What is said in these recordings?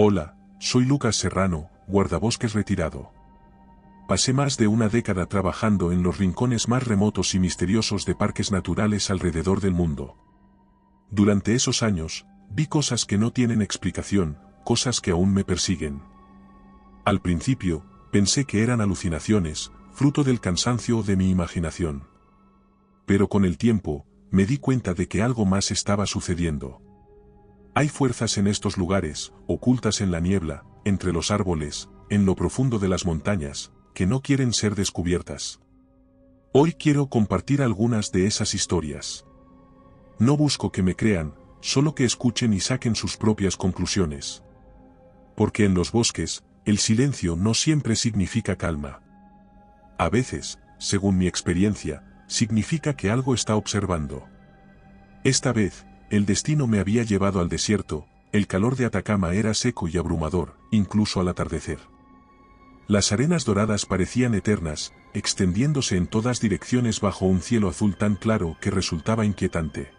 Hola, soy Lucas Serrano, guardabosques retirado. Pasé más de una década trabajando en los rincones más remotos y misteriosos de parques naturales alrededor del mundo. Durante esos años, vi cosas que no tienen explicación, cosas que aún me persiguen. Al principio, pensé que eran alucinaciones, fruto del cansancio o de mi imaginación. Pero con el tiempo, me di cuenta de que algo más estaba sucediendo. Hay fuerzas en estos lugares, ocultas en la niebla, entre los árboles, en lo profundo de las montañas, que no quieren ser descubiertas. Hoy quiero compartir algunas de esas historias. No busco que me crean, solo que escuchen y saquen sus propias conclusiones. Porque en los bosques, el silencio no siempre significa calma. A veces, según mi experiencia, significa que algo está observando. Esta vez, el destino me había llevado al desierto, el calor de Atacama era seco y abrumador, incluso al atardecer. Las arenas doradas parecían eternas, extendiéndose en todas direcciones bajo un cielo azul tan claro que resultaba inquietante.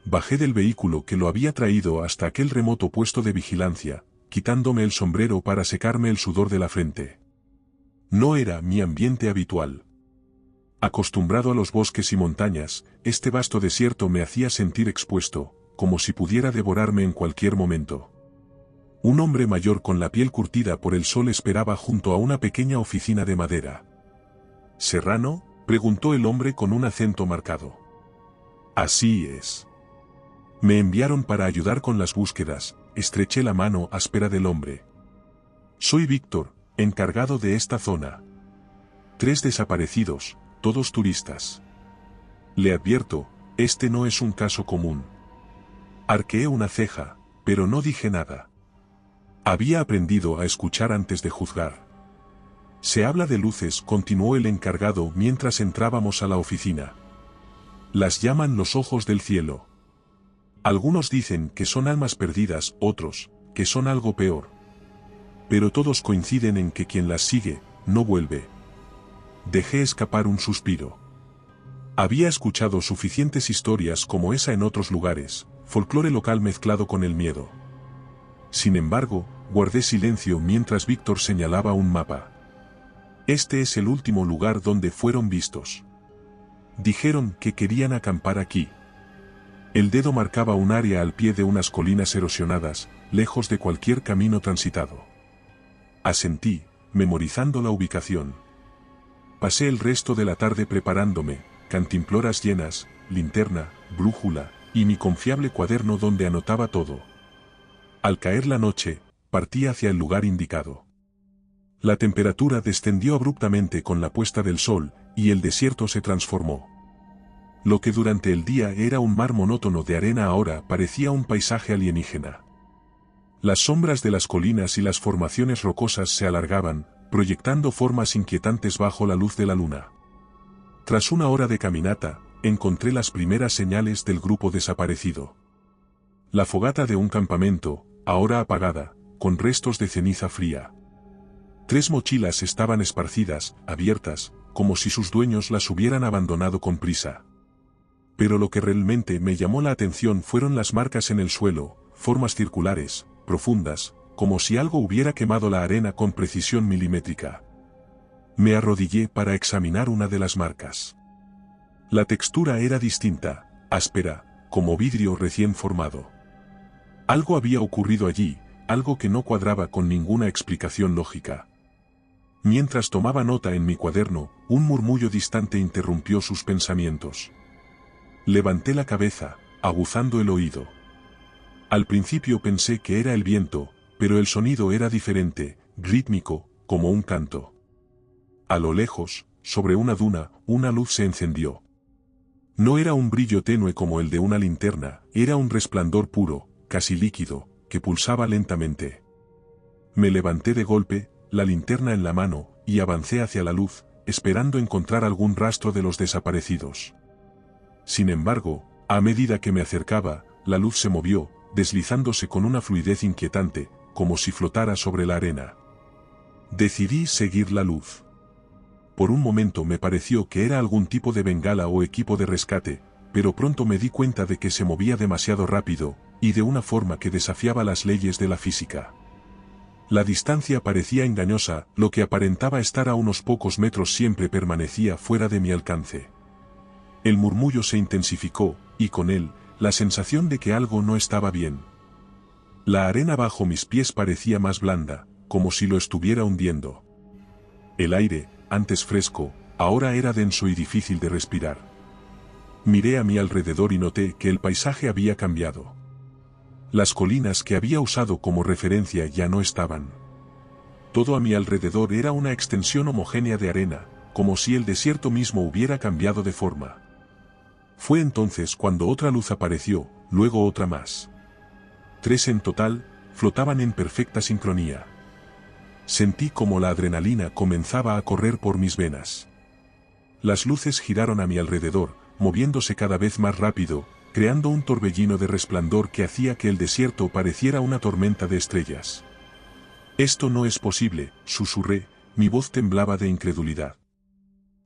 Bajé del vehículo que lo había traído hasta aquel remoto puesto de vigilancia, quitándome el sombrero para secarme el sudor de la frente. No era mi ambiente habitual. Acostumbrado a los bosques y montañas, este vasto desierto me hacía sentir expuesto, como si pudiera devorarme en cualquier momento. Un hombre mayor con la piel curtida por el sol esperaba junto a una pequeña oficina de madera. ¿Serrano?, preguntó el hombre con un acento marcado. Así es. Me enviaron para ayudar con las búsquedas, estreché la mano áspera del hombre. Soy Víctor, encargado de esta zona. 3 desaparecidos, todos turistas. Le advierto, este no es un caso común. Arqueé una ceja, pero no dije nada. Había aprendido a escuchar antes de juzgar. Se habla de luces, continuó el encargado mientras entrábamos a la oficina. Las llaman los ojos del cielo. Algunos dicen que son almas perdidas, otros, que son algo peor. Pero todos coinciden en que quien las sigue, no vuelve. Dejé escapar un suspiro. Había escuchado suficientes historias como esa en otros lugares, folclore local mezclado con el miedo. Sin embargo, guardé silencio mientras Víctor señalaba un mapa. Este es el último lugar donde fueron vistos. Dijeron que querían acampar aquí. El dedo marcaba un área al pie de unas colinas erosionadas, lejos de cualquier camino transitado. Asentí, memorizando la ubicación. Pasé el resto de la tarde preparándome, cantimploras llenas, linterna, brújula, y mi confiable cuaderno donde anotaba todo. Al caer la noche, partí hacia el lugar indicado. La temperatura descendió abruptamente con la puesta del sol, y el desierto se transformó. Lo que durante el día era un mar monótono de arena ahora parecía un paisaje alienígena. Las sombras de las colinas y las formaciones rocosas se alargaban, proyectando formas inquietantes bajo la luz de la luna. Tras una hora de caminata, encontré las primeras señales del grupo desaparecido. La fogata de un campamento, ahora apagada, con restos de ceniza fría. 3 mochilas estaban esparcidas, abiertas, como si sus dueños las hubieran abandonado con prisa. Pero lo que realmente me llamó la atención fueron las marcas en el suelo, formas circulares, profundas, como si algo hubiera quemado la arena con precisión milimétrica. Me arrodillé para examinar una de las marcas. La textura era distinta, áspera, como vidrio recién formado. Algo había ocurrido allí, algo que no cuadraba con ninguna explicación lógica. Mientras tomaba nota en mi cuaderno, un murmullo distante interrumpió sus pensamientos. Levanté la cabeza, aguzando el oído. Al principio pensé que era el viento, pero el sonido era diferente, rítmico, como un canto. A lo lejos, sobre una duna, una luz se encendió. No era un brillo tenue como el de una linterna, era un resplandor puro, casi líquido, que pulsaba lentamente. Me levanté de golpe, la linterna en la mano, y avancé hacia la luz, esperando encontrar algún rastro de los desaparecidos. Sin embargo, a medida que me acercaba, la luz se movió, deslizándose con una fluidez inquietante, como si flotara sobre la arena. Decidí seguir la luz. Por un momento me pareció que era algún tipo de bengala o equipo de rescate, pero pronto me di cuenta de que se movía demasiado rápido, y de una forma que desafiaba las leyes de la física. La distancia parecía engañosa, lo que aparentaba estar a unos pocos metros siempre permanecía fuera de mi alcance. El murmullo se intensificó, y con él, la sensación de que algo no estaba bien. La arena bajo mis pies parecía más blanda, como si lo estuviera hundiendo. El aire, antes fresco, ahora era denso y difícil de respirar. Miré a mi alrededor y noté que el paisaje había cambiado. Las colinas que había usado como referencia ya no estaban. Todo a mi alrededor era una extensión homogénea de arena, como si el desierto mismo hubiera cambiado de forma. Fue entonces cuando otra luz apareció, luego otra más. 3 en total, flotaban en perfecta sincronía. Sentí como la adrenalina comenzaba a correr por mis venas. Las luces giraron a mi alrededor, moviéndose cada vez más rápido, creando un torbellino de resplandor que hacía que el desierto pareciera una tormenta de estrellas. «Esto no es posible», susurré, mi voz temblaba de incredulidad.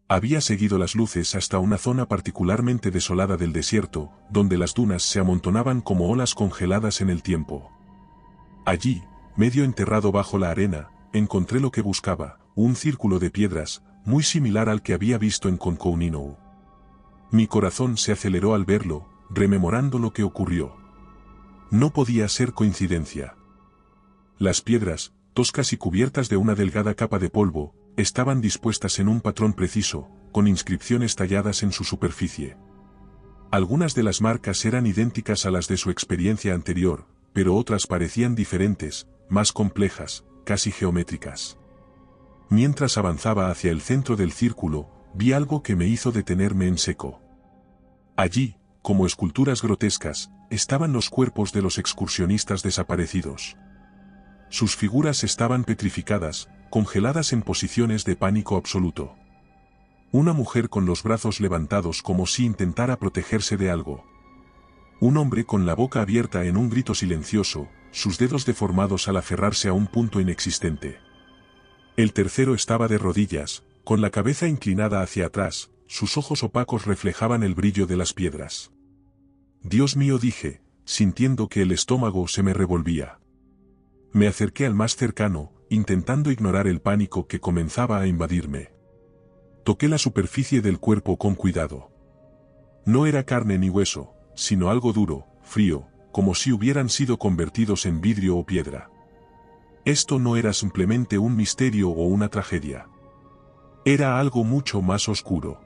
Había seguido las luces hasta una zona particularmente desolada del desierto, donde las dunas se amontonaban como olas congeladas en el tiempo. Allí, medio enterrado bajo la arena, encontré lo que buscaba, un círculo de piedras, muy similar al que había visto en Konkouninou. Mi corazón se aceleró al verlo, rememorando lo que ocurrió. No podía ser coincidencia. Las piedras, toscas y cubiertas de una delgada capa de polvo, estaban dispuestas en un patrón preciso, con inscripciones talladas en su superficie. Algunas de las marcas eran idénticas a las de su experiencia anterior, pero otras parecían diferentes, más complejas, casi geométricas. Mientras avanzaba hacia el centro del círculo, vi algo que me hizo detenerme en seco. Allí, como esculturas grotescas, estaban los cuerpos de los excursionistas desaparecidos. Sus figuras estaban petrificadas, congeladas en posiciones de pánico absoluto. Una mujer con los brazos levantados como si intentara protegerse de algo. Un hombre con la boca abierta en un grito silencioso, sus dedos deformados al aferrarse a un punto inexistente. El tercero estaba de rodillas, con la cabeza inclinada hacia atrás, sus ojos opacos reflejaban el brillo de las piedras. «Dios mío», dije, sintiendo que el estómago se me revolvía. Me acerqué al más cercano, intentando ignorar el pánico que comenzaba a invadirme. Toqué la superficie del cuerpo con cuidado. No era carne ni hueso, sino algo duro, frío, como si hubieran sido convertidos en vidrio o piedra. Esto no era simplemente un misterio o una tragedia. Era algo mucho más oscuro.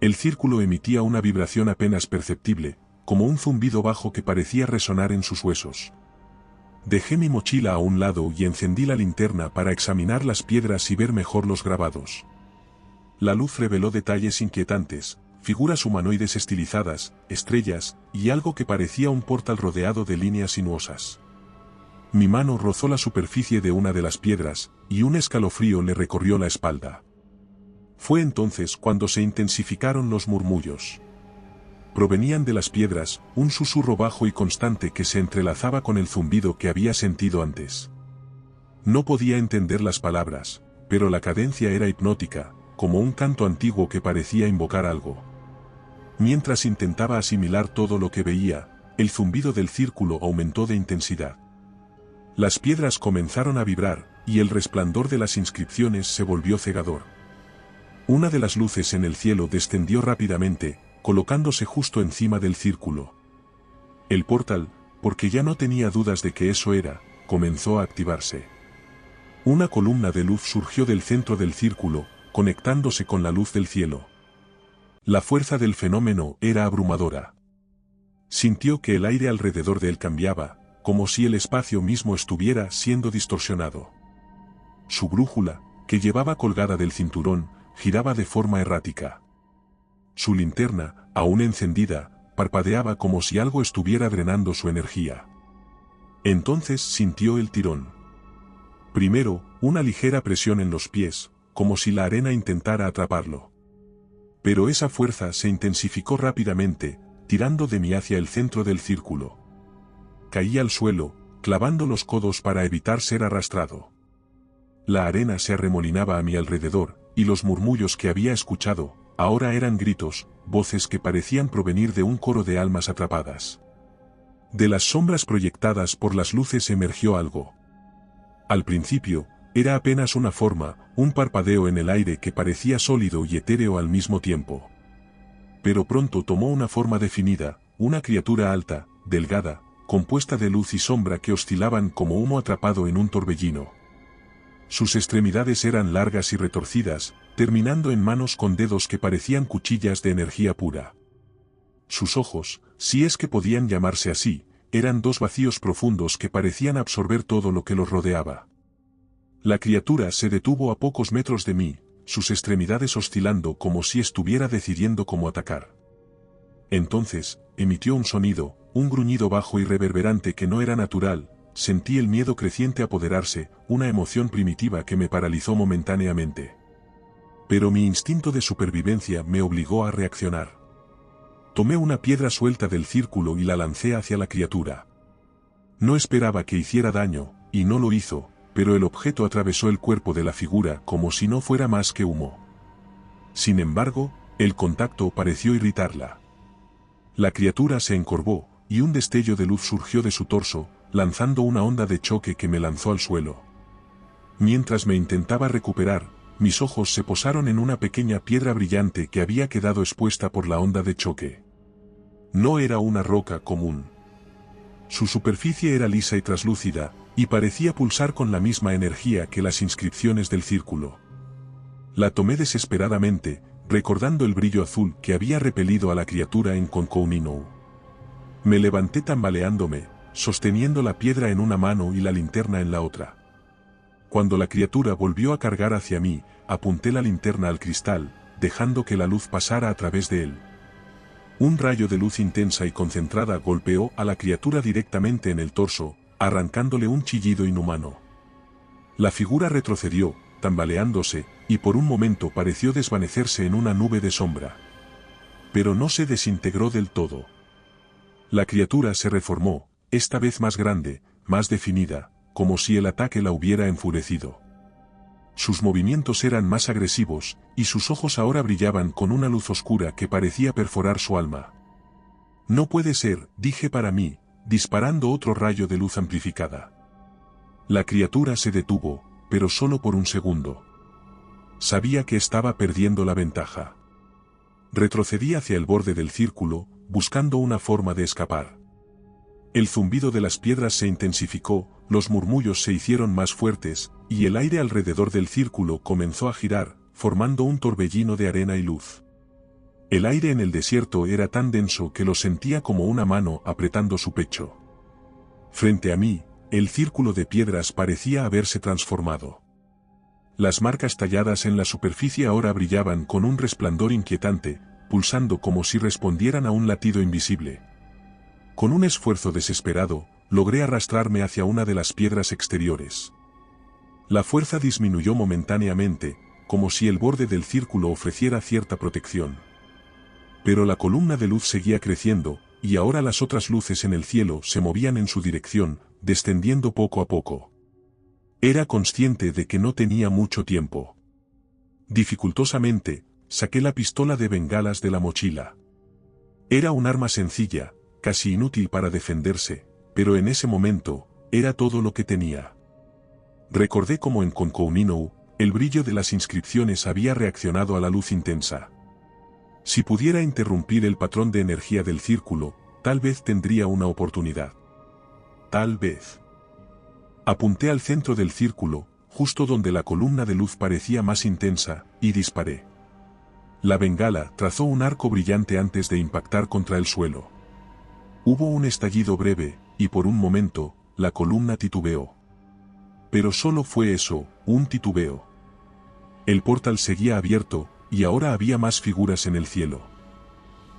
El círculo emitía una vibración apenas perceptible, como un zumbido bajo que parecía resonar en sus huesos. Dejé mi mochila a un lado y encendí la linterna para examinar las piedras y ver mejor los grabados. La luz reveló detalles inquietantes, figuras humanoides estilizadas, estrellas, y algo que parecía un portal rodeado de líneas sinuosas. Mi mano rozó la superficie de una de las piedras, y un escalofrío le recorrió la espalda. Fue entonces cuando se intensificaron los murmullos. Provenían de las piedras, un susurro bajo y constante que se entrelazaba con el zumbido que había sentido antes. No podía entender las palabras, pero la cadencia era hipnótica, como un canto antiguo que parecía invocar algo. Mientras intentaba asimilar todo lo que veía, el zumbido del círculo aumentó de intensidad. Las piedras comenzaron a vibrar, y el resplandor de las inscripciones se volvió cegador. Una de las luces en el cielo descendió rápidamente, colocándose justo encima del círculo. El portal, porque ya no tenía dudas de que eso era, comenzó a activarse. Una columna de luz surgió del centro del círculo, conectándose con la luz del cielo. La fuerza del fenómeno era abrumadora. Sintió que el aire alrededor de él cambiaba, como si el espacio mismo estuviera siendo distorsionado. Su brújula, que llevaba colgada del cinturón, giraba de forma errática. Su linterna, aún encendida, parpadeaba como si algo estuviera drenando su energía. Entonces sintió el tirón. Primero, una ligera presión en los pies, como si la arena intentara atraparlo. Pero esa fuerza se intensificó rápidamente, tirando de mí hacia el centro del círculo. Caí al suelo, clavando los codos para evitar ser arrastrado. La arena se arremolinaba a mi alrededor, y los murmullos que había escuchado, ahora eran gritos, voces que parecían provenir de un coro de almas atrapadas. De las sombras proyectadas por las luces emergió algo. Al principio, era apenas una forma, un parpadeo en el aire que parecía sólido y etéreo al mismo tiempo. Pero pronto tomó una forma definida, una criatura alta, delgada, compuesta de luz y sombra que oscilaban como humo atrapado en un torbellino. Sus extremidades eran largas y retorcidas, terminando en manos con dedos que parecían cuchillas de energía pura. Sus ojos, si es que podían llamarse así, eran dos vacíos profundos que parecían absorber todo lo que los rodeaba. La criatura se detuvo a pocos metros de mí, sus extremidades oscilando como si estuviera decidiendo cómo atacar. Entonces, emitió un sonido, un gruñido bajo y reverberante que no era natural. Sentí el miedo creciente apoderarse, una emoción primitiva que me paralizó momentáneamente. Pero mi instinto de supervivencia me obligó a reaccionar. Tomé una piedra suelta del círculo y la lancé hacia la criatura. No esperaba que hiciera daño, y no lo hizo, pero el objeto atravesó el cuerpo de la figura como si no fuera más que humo. Sin embargo, el contacto pareció irritarla. La criatura se encorvó, y un destello de luz surgió de su torso, lanzando una onda de choque que me lanzó al suelo. Mientras me intentaba recuperar, mis ojos se posaron en una pequeña piedra brillante que había quedado expuesta por la onda de choque. No era una roca común. Su superficie era lisa y traslúcida, y parecía pulsar con la misma energía que las inscripciones del círculo. La tomé desesperadamente, recordando el brillo azul que había repelido a la criatura en Konkouninou. Me levanté tambaleándome, sosteniendo la piedra en una mano y la linterna en la otra. Cuando la criatura volvió a cargar hacia mí, apunté la linterna al cristal, dejando que la luz pasara a través de él. Un rayo de luz intensa y concentrada golpeó a la criatura directamente en el torso, arrancándole un chillido inhumano. La figura retrocedió, tambaleándose, y por un momento pareció desvanecerse en una nube de sombra. Pero no se desintegró del todo. La criatura se reformó, esta vez más grande, más definida, como si el ataque la hubiera enfurecido. Sus movimientos eran más agresivos, y sus ojos ahora brillaban con una luz oscura que parecía perforar su alma. No puede ser, dije para mí, disparando otro rayo de luz amplificada. La criatura se detuvo, pero solo por un segundo. Sabía que estaba perdiendo la ventaja. Retrocedí hacia el borde del círculo, buscando una forma de escapar. El zumbido de las piedras se intensificó, los murmullos se hicieron más fuertes, y el aire alrededor del círculo comenzó a girar, formando un torbellino de arena y luz. El aire en el desierto era tan denso que lo sentía como una mano apretando su pecho. Frente a mí, el círculo de piedras parecía haberse transformado. Las marcas talladas en la superficie ahora brillaban con un resplandor inquietante, pulsando como si respondieran a un latido invisible. Con un esfuerzo desesperado, logré arrastrarme hacia una de las piedras exteriores. La fuerza disminuyó momentáneamente, como si el borde del círculo ofreciera cierta protección. Pero la columna de luz seguía creciendo, y ahora las otras luces en el cielo se movían en su dirección, descendiendo poco a poco. Era consciente de que no tenía mucho tiempo. Dificultosamente, saqué la pistola de bengalas de la mochila. Era un arma sencilla, casi inútil para defenderse, pero en ese momento, era todo lo que tenía. Recordé cómo en Konkouninou, el brillo de las inscripciones había reaccionado a la luz intensa. Si pudiera interrumpir el patrón de energía del círculo, tal vez tendría una oportunidad. Tal vez. Apunté al centro del círculo, justo donde la columna de luz parecía más intensa, y disparé. La bengala trazó un arco brillante antes de impactar contra el suelo. Hubo un estallido breve, y por un momento, la columna titubeó. Pero solo fue eso, un titubeo. El portal seguía abierto, y ahora había más figuras en el cielo.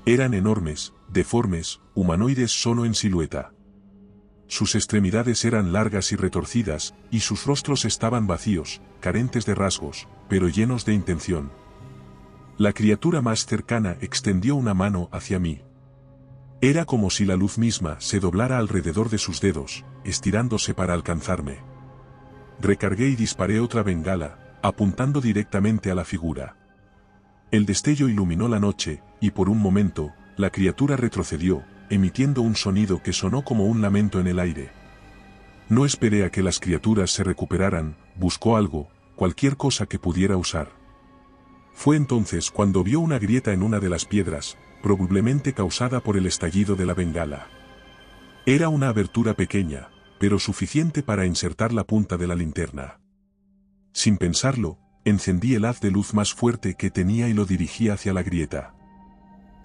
Eran enormes, deformes, humanoides solo en silueta. Sus extremidades eran largas y retorcidas, y sus rostros estaban vacíos, carentes de rasgos, pero llenos de intención. La criatura más cercana extendió una mano hacia mí. Era como si la luz misma se doblara alrededor de sus dedos, estirándose para alcanzarme. Recargué y disparé otra bengala, apuntando directamente a la figura. El destello iluminó la noche, y por un momento, la criatura retrocedió, emitiendo un sonido que sonó como un lamento en el aire. No esperé a que las criaturas se recuperaran, buscó algo, cualquier cosa que pudiera usar. Fue entonces cuando vio una grieta en una de las piedras, probablemente causada por el estallido de la bengala. Era una abertura pequeña, pero suficiente para insertar la punta de la linterna. Sin pensarlo, encendí el haz de luz más fuerte que tenía y lo dirigí hacia la grieta.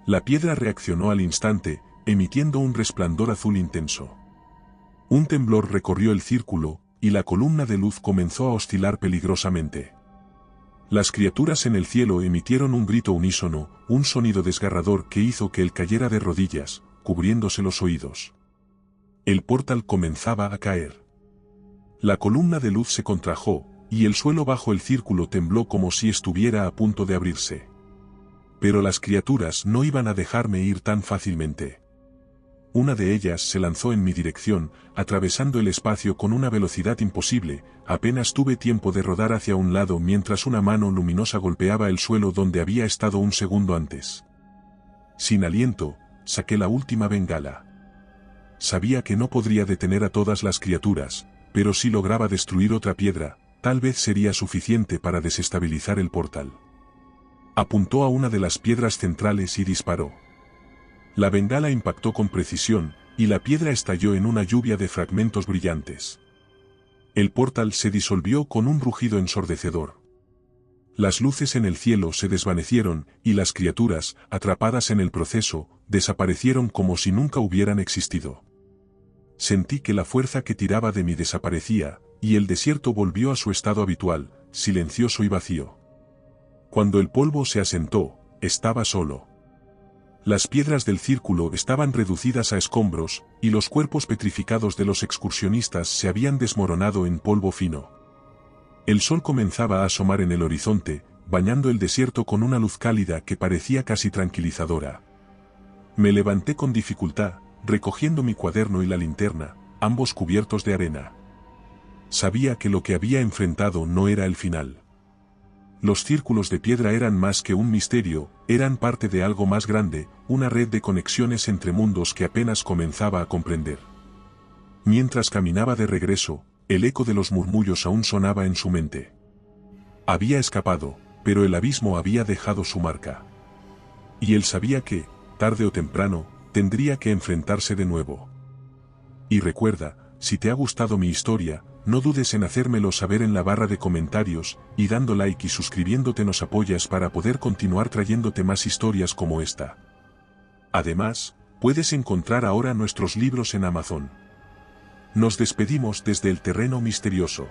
La piedra reaccionó al instante, emitiendo un resplandor azul intenso. Un temblor recorrió el círculo, y la columna de luz comenzó a oscilar peligrosamente. Las criaturas en el cielo emitieron un grito unísono, un sonido desgarrador que hizo que él cayera de rodillas, cubriéndose los oídos. El portal comenzaba a caer. La columna de luz se contrajo, y el suelo bajo el círculo tembló como si estuviera a punto de abrirse. Pero las criaturas no iban a dejarme ir tan fácilmente. Una de ellas se lanzó en mi dirección, atravesando el espacio con una velocidad imposible, apenas tuve tiempo de rodar hacia un lado mientras una mano luminosa golpeaba el suelo donde había estado un segundo antes. Sin aliento, saqué la última bengala. Sabía que no podría detener a todas las criaturas, pero si lograba destruir otra piedra, tal vez sería suficiente para desestabilizar el portal. Apuntó a una de las piedras centrales y disparó. La bengala impactó con precisión, y la piedra estalló en una lluvia de fragmentos brillantes. El portal se disolvió con un rugido ensordecedor. Las luces en el cielo se desvanecieron, y las criaturas, atrapadas en el proceso, desaparecieron como si nunca hubieran existido. Sentí que la fuerza que tiraba de mí desaparecía, y el desierto volvió a su estado habitual, silencioso y vacío. Cuando el polvo se asentó, estaba solo. Las piedras del círculo estaban reducidas a escombros, y los cuerpos petrificados de los excursionistas se habían desmoronado en polvo fino. El sol comenzaba a asomar en el horizonte, bañando el desierto con una luz cálida que parecía casi tranquilizadora. Me levanté con dificultad, recogiendo mi cuaderno y la linterna, ambos cubiertos de arena. Sabía que lo que había enfrentado no era el final. Los círculos de piedra eran más que un misterio, eran parte de algo más grande, una red de conexiones entre mundos que apenas comenzaba a comprender. Mientras caminaba de regreso, el eco de los murmullos aún sonaba en su mente. Había escapado, pero el abismo había dejado su marca. Y él sabía que, tarde o temprano, tendría que enfrentarse de nuevo. Y recuerda, si te ha gustado mi historia, no dudes en hacérmelo saber en la barra de comentarios, y dando like y suscribiéndote nos apoyas para poder continuar trayéndote más historias como esta. Además, puedes encontrar ahora nuestros libros en Amazon. Nos despedimos desde el terreno misterioso.